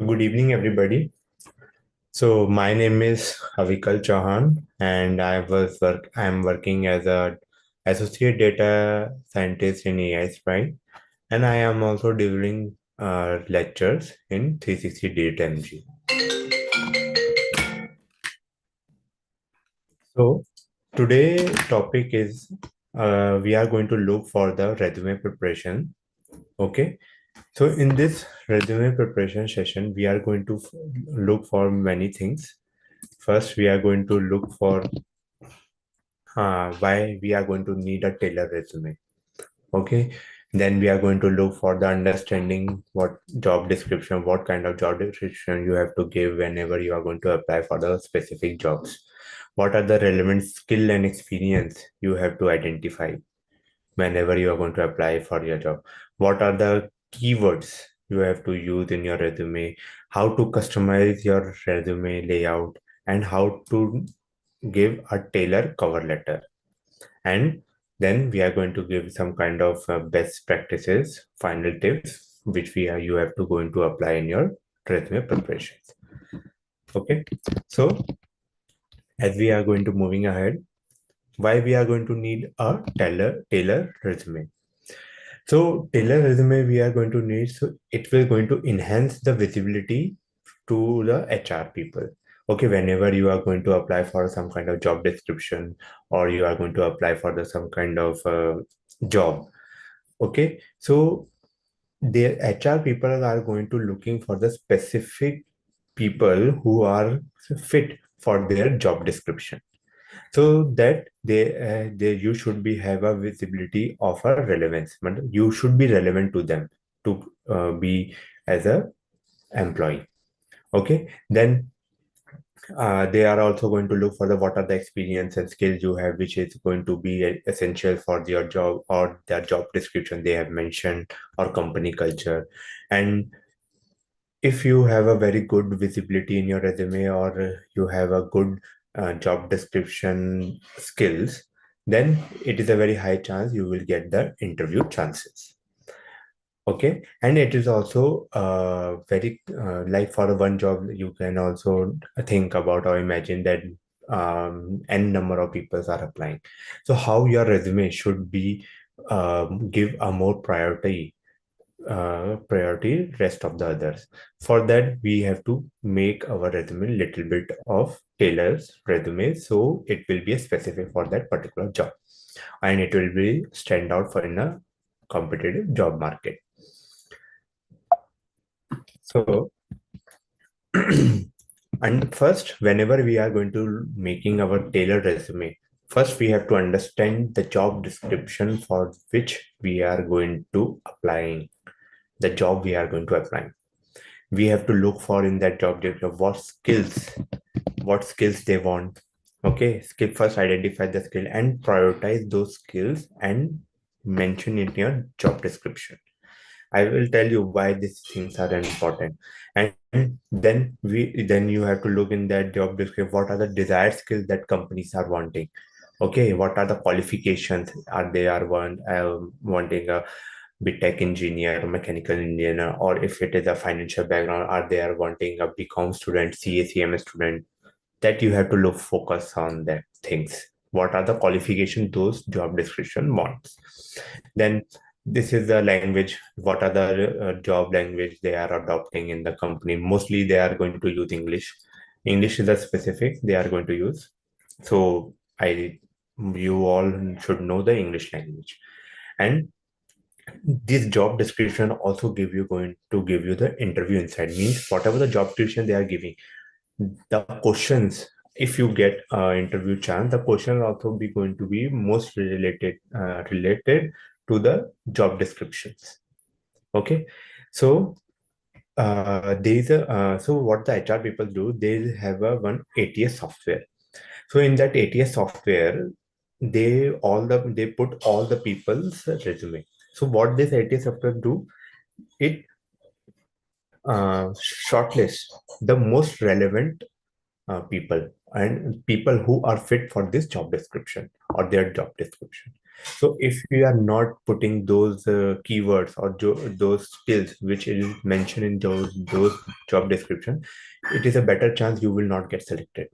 Good evening, everybody. So my name is Avikal Chauhan, and I'm working as a associate data scientist in AiSPRY, and I am also delivering lectures in 360DigiTMG. So today topic is we are going to look for the resume preparation. Okay. So in this resume preparation session, we are going to look for many things. First, we are going to look for why we are going to need a tailored resume. Okay. Then we are going to look for the understanding what job description, what kind of job description you have to give whenever you are going to apply for the specific jobs. What are the relevant skill and experience you have to identify whenever you are going to apply for your job? What are the keywords you have to use in your resume? How to customize your resume layout and how to give a tailored cover letter. And then we are going to give some kind of best practices, final tips, which you have to go into apply in your resume preparations. Okay. So as we are going to moving ahead, why we are going to need a tailor resume. So tailor resume we are going to need, so it will going to enhance the visibility to the HR people. Okay, whenever you are going to apply for some kind of job description or you are going to apply for the some kind of job. Okay, so the HR people are going to looking for the specific people who are fit for their job description, so that they you should be have a visibility of a relevance, but you should be relevant to them to be as a employee. Okay, then they are also going to look for the what are the experience and skills you have, which is going to be essential for your job or their job description they have mentioned or company culture. And if you have a very good visibility in your resume or you have a good job description skills, then it is a very high chance you will get the interview chances. Okay, and it is also very like for one job, you can also think about or imagine that n number of people are applying. So how your resume should be give a more priority rest of the others. For that, we have to make our resume little bit of tailor's resume, so it will be specific for that particular job, and it will be stand out for in a competitive job market. So, and first, whenever we are going to making our tailored resume, first we have to understand the job description for which we are going to applying, the job we are going to apply. We have to look for in that job description what skills they want. Okay, skill first, identify the skill and prioritize those skills and mention in your job description. I will tell you why these things are important. And then you have to look in that job description what are the desired skills that companies are wanting. Okay, what are the qualifications? Are they are wanting a be tech engineer, or mechanical engineer, or if it is a financial background, are they are wanting a BCom student, CACM student? That you have to look focus on that things. What are the qualifications those job description wants? Then this is the language. What are the job language they are adopting in the company? Mostly they are going to use English. English is the specific they are going to use. So you all should know the English language. And this job description also going to give you the interview insight, means whatever the job description they are giving, the questions, if you get interview chance, the question also be going to be most related to the job descriptions. Okay, so so what the HR people do, they have a one ATS software. So in that ATS software, they put all the people's resume. So what this ATS software do, it shortlist the most relevant people and people who are fit for this job description or their job description. So if you are not putting those keywords or those skills which is mentioned in those job description, it is a better chance you will not get selected.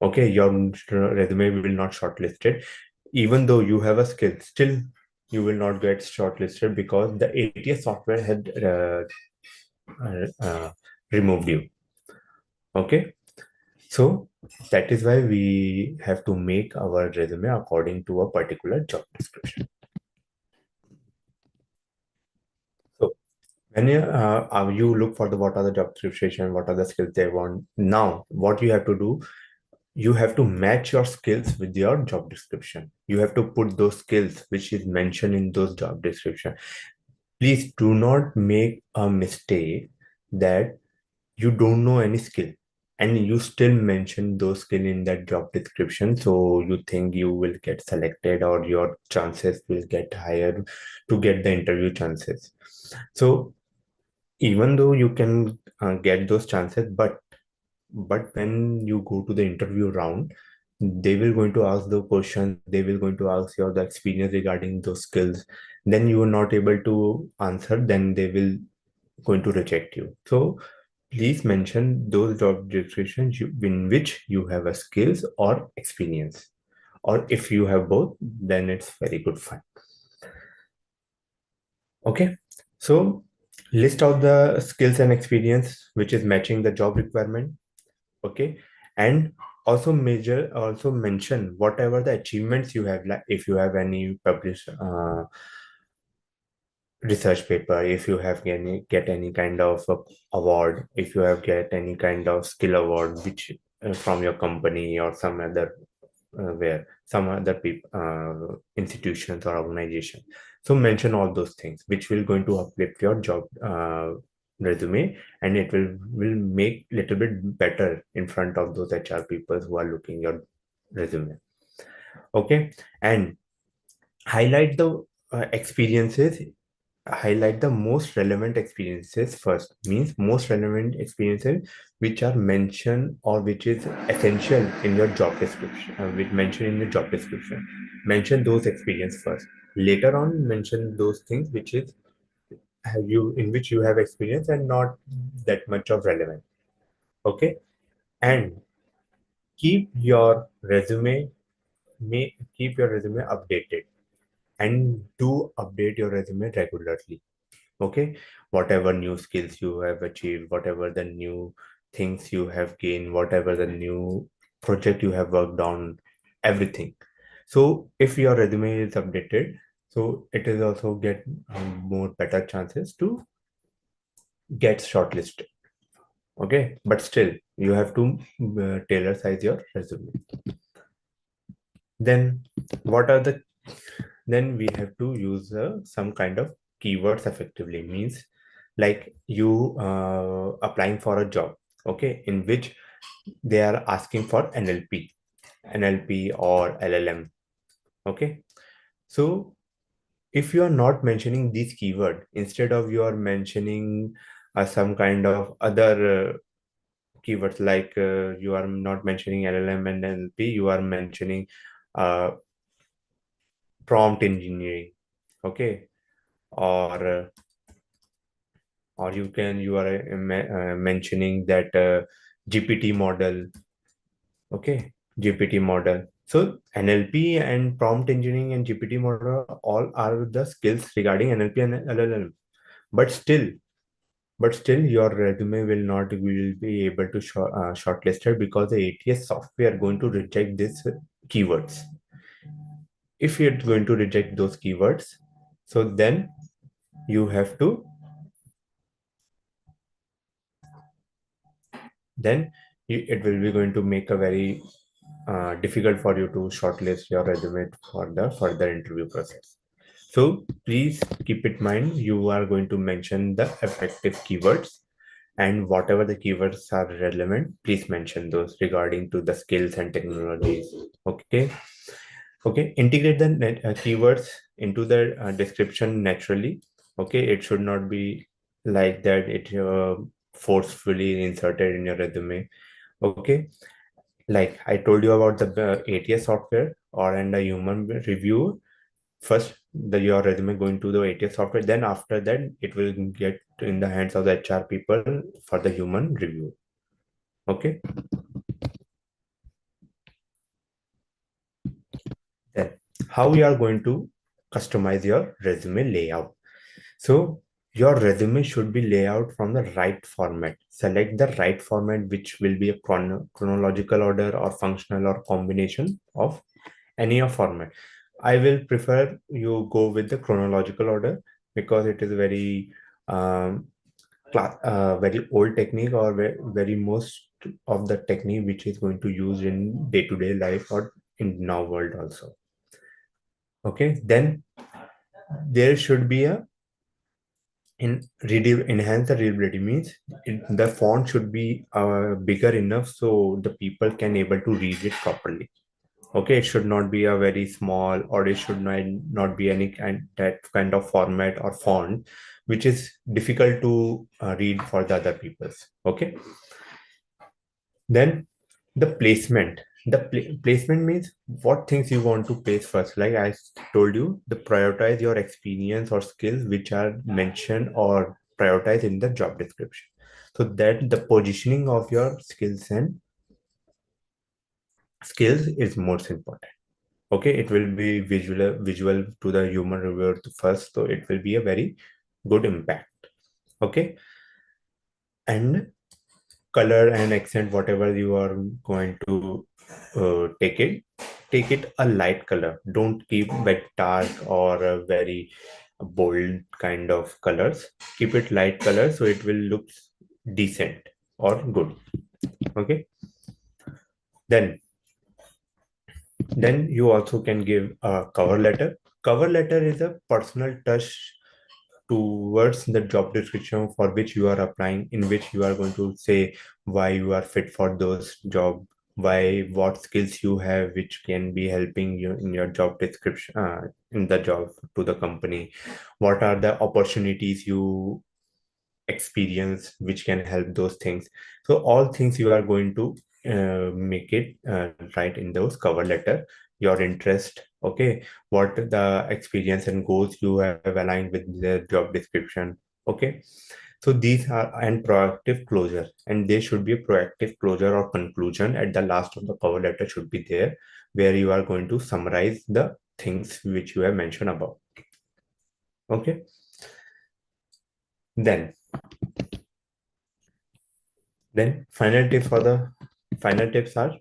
Okay, your resume will not shortlisted. Even though you have a skill, still you will not get shortlisted because the ATS software had uh, uh, removed you. Okay, so that is why we have to make our resume according to a particular job description. So when you look for the what are the job description, what are the skills they want. Now, what you have to do, you have to match your skills with your job description. You have to put those skills which is mentioned in those job description. Please do not make a mistake that you don't know any skill and you still mention those skill in that job description, so you think you will get selected or your chances will get higher to get the interview chances. So even though you can get those chances, but when you go to the interview round, they will going to ask the question, they will going to ask you the experience regarding those skills, then you are not able to answer, then they will going to reject you. So please mention those job descriptions in which you have a skills or experience, or if you have both, then it's very good fine. Okay, so list out the skills and experience which is matching the job requirement. Okay, and also mention whatever the achievements you have, like if you have any published research paper, if you have get any kind of award, if you have get any kind of skill award which from your company or some other where some other people institutions or organization. So mention all those things which will going to uplift your job resume, and it will make little bit better in front of those HR people who are looking your resume. Okay, and highlight the experiences, highlight the most relevant experiences first, means most relevant experiences which are mentioned or which is essential in your job description, which mentioned in the job description. Mention those experience first, later on mention those things which is have you in which you have experience and not that much of relevant. Okay, and keep your resume keep your resume updated, and do update your resume regularly. Okay, whatever new skills you have achieved, whatever the new things you have gained, whatever the new project you have worked on, everything. So if your resume is updated, so it is also get more better chances to get shortlisted. Okay, but still you have to tailor size your resume. Then what are the then we have to use some kind of keywords effectively, means like you applying for a job, okay, in which they are asking for NLP or LLM. Okay, so if you are not mentioning these keyword, instead of you are mentioning some kind of other keywords, like you are not mentioning LLM and NLP, you are mentioning uh, prompt engineering. Okay, or you are mentioning that GPT model. Okay, GPT model. So NLP and prompt engineering and GPT model all are the skills regarding NLP and LLM. But still, your resume will not will be able to shortlisted because the ATS software going to reject these keywords. If you're going to reject those keywords, so then you have to it will be going to make a very difficult for you to shortlist your resume for the further interview process. So please keep in mind you are going to mention the effective keywords, and whatever the keywords are relevant, please mention those regarding to the skills and technologies. Okay. Okay, integrate the keywords into the description naturally. Okay, it should not be like that it forcefully inserted in your resume. Okay, Like I told you about the ATS software or and a human review. First, your resume going to the ATS software. Then after that, it will get in the hands of the HR people for the human review. Okay. Then how we are going to customize your resume layout. So your resume should be laid out from the right format. Select the right format, which will be a chronological order or functional or combination of any of format. I will prefer you go with the chronological order because it is um, very old technique or very most of the technique which is going to use in day-to-day life or in now world also. Okay, then there should be a enhance the readability means the font should be bigger enough so the people can able to read it properly. Okay, it should not be a very small or it should not be any kind of format or font which is difficult to read for the other peoples. Okay, then the placement. Placement means what things you want to place first. Like I told you, the prioritize your experience or skills which are mentioned or prioritized in the job description. So that the positioning of your skills is most important. Okay, it will be visual to the human reviewer first, so it will be a very good impact. Okay, and color and accent whatever you are going to take it a light color. Don't keep very dark or a very bold kind of colors. Keep it light color so it will look decent or good. Okay, then you also can give a cover letter is a personal touch towards the job description for which you are applying, in which you are going to say why you are fit for those job, why what skills you have which can be helping you in your job description, in the job to the company, what are the opportunities you experience which can help those things. So all things you are going to make it right in those cover letter. Your interest, okay, what the experience and goals you have aligned with the job description. Okay, so these are and proactive closure, and there should be a proactive closure or conclusion at the last of the cover letter should be there, where you are going to summarize the things which you have mentioned about. Okay, then final tips for the final tips are,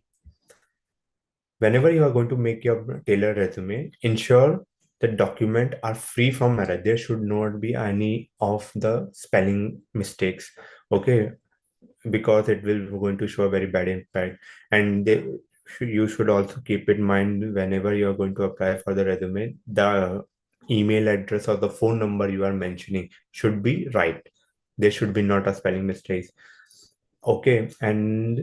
whenever you are going to make your tailored resume, ensure the document are free from error. There should not be any of the spelling mistakes. Okay, because it will going to show a very bad impact. And you should also keep in mind whenever you are going to apply for the resume, the email address or the phone number you are mentioning should be right. There should be not a spelling mistakes. Okay, and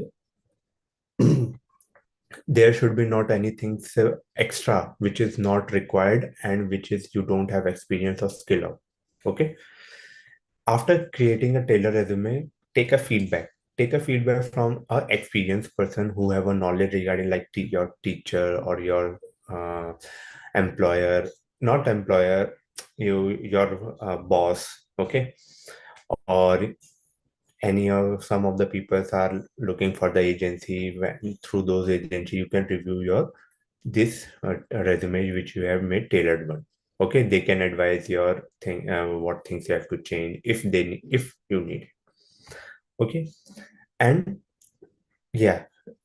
there should be not anything so extra which is not required and which is you don't have experience or skill of. Okay, after creating a tailored resume, take a feedback from a experienced person who have a knowledge regarding like your teacher or your uh, employer, not employer, your boss. Okay, or any of some of the people are looking for the agency. Through those agency you can review your this resume which you have made tailored one. Okay, they can advise your thing, what things you have to change if you need. Okay, and yeah,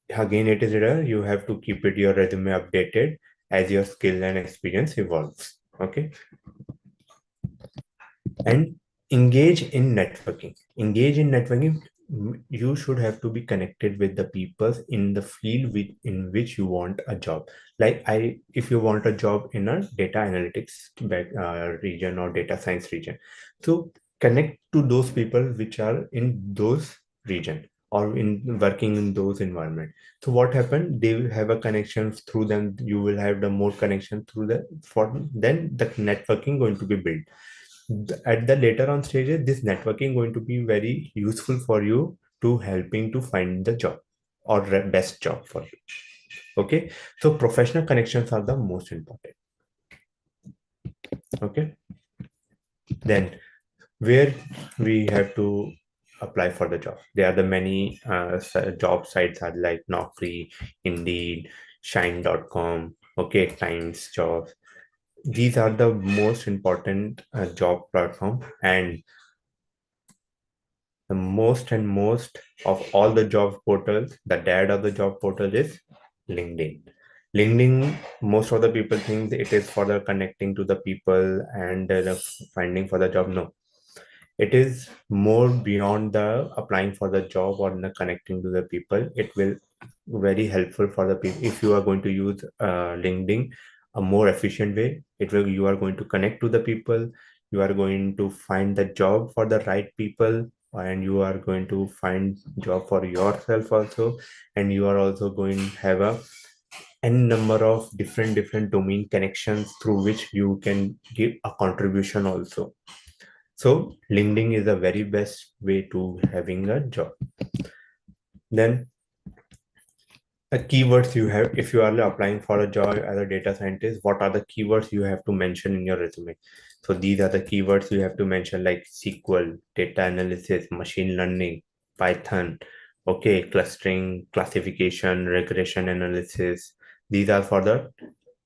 again it is there, you have to keep it your resume updated as your skill and experience evolves. Okay, and engage in networking. You should have to be connected with the people in the field in which you want a job. Like if you want a job in a data analytics region or data science region, so connect to those people which are in those region or in working in those environment. So what happened, they will have a connection through them, you will have the more connection through the for then the networking going to be built. At the later on stages, this networking going to be very useful for you to helping to find the job. or best job for you. Okay, so professional connections are the most important. Okay, then where we have to apply for the job, there are the many job sites are like Naukri, Indeed, Shine.com, okay, Times Jobs. These are the most important job platform, and the most of all the job portals, the dad of the job portal is LinkedIn. LinkedIn, most of the people think it is for the connecting to the people and the finding for the job. No, it is more beyond the applying for the job or the connecting to the people. It will very helpful for the people if you are going to use LinkedIn a more efficient way. It will, you are going to connect to the people, you are going to find the job for the right people, and you are going to find job for yourself also, and you are also going to have a n number of different domain connections through which you can give a contribution also. So LinkedIn is the very best way to having a job. Then the keywords you have, if you are applying for a job as a data scientist, what are the keywords you have to mention in your resume? So these are the keywords you have to mention, like SQL, data analysis, machine learning, Python, okay, clustering, classification, regression analysis. These are for the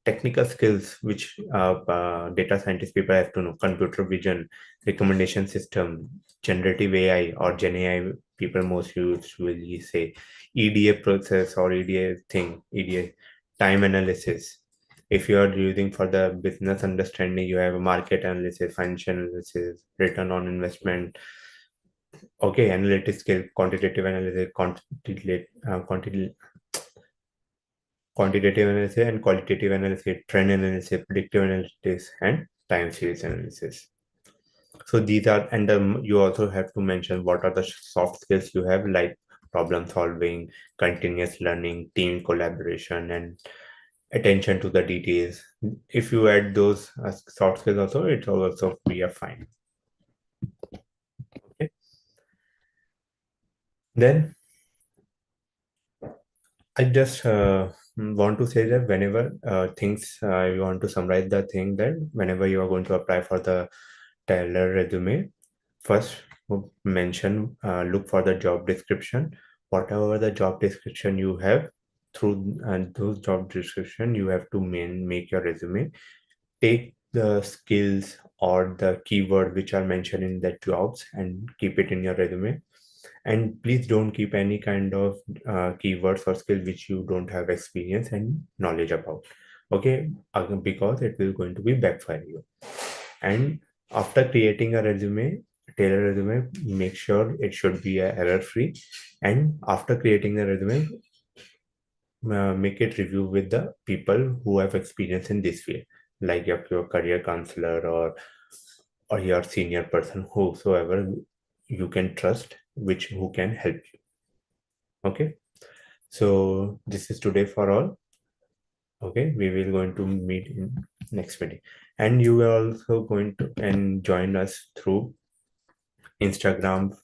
technical skills which data scientist people have to know: computer vision, recommendation system, generative AI or Gen AI, people most usually say, EDA process or EDA thing, EDA, time analysis. If you are using for the business understanding, you have a market analysis, financial analysis, return on investment, okay, analytics skill, quantitative analysis, quantitative analysis and qualitative analysis, trend analysis, predictive analytics, and time series analysis. So these are, and you also have to mention what are the soft skills you have, like problem solving, continuous learning, team collaboration, and attention to the details. If you add those soft skills also, it will also be a fine. Okay. Then I just want to say that whenever you want to summarize the thing, that whenever you are going to apply for the Tailor resume, first look for the job description. Whatever the job description you have, through those job description, you have to make your resume. Take the skills or the keyword which are mentioned in the jobs and keep it in your resume. And please don't keep any kind of keywords or skill which you don't have experience and knowledge about. Okay, because it will going to be backfire you. And after creating a resume, tailor resume, make sure it should be error free. And after creating the resume, make it review with the people who have experience in this field, like your career counselor or your senior person, whosoever you can trust, which who can help you. Okay, so this is today for all. Okay, we will going to meet in next meeting, and you are also going to and join us through Instagram,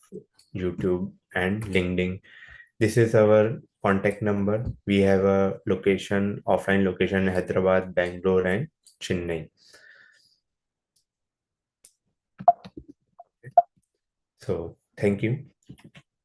YouTube, and LinkedIn. This is our contact number. We have a location, offline location in Hyderabad, Bangalore, and Chennai. So thank you.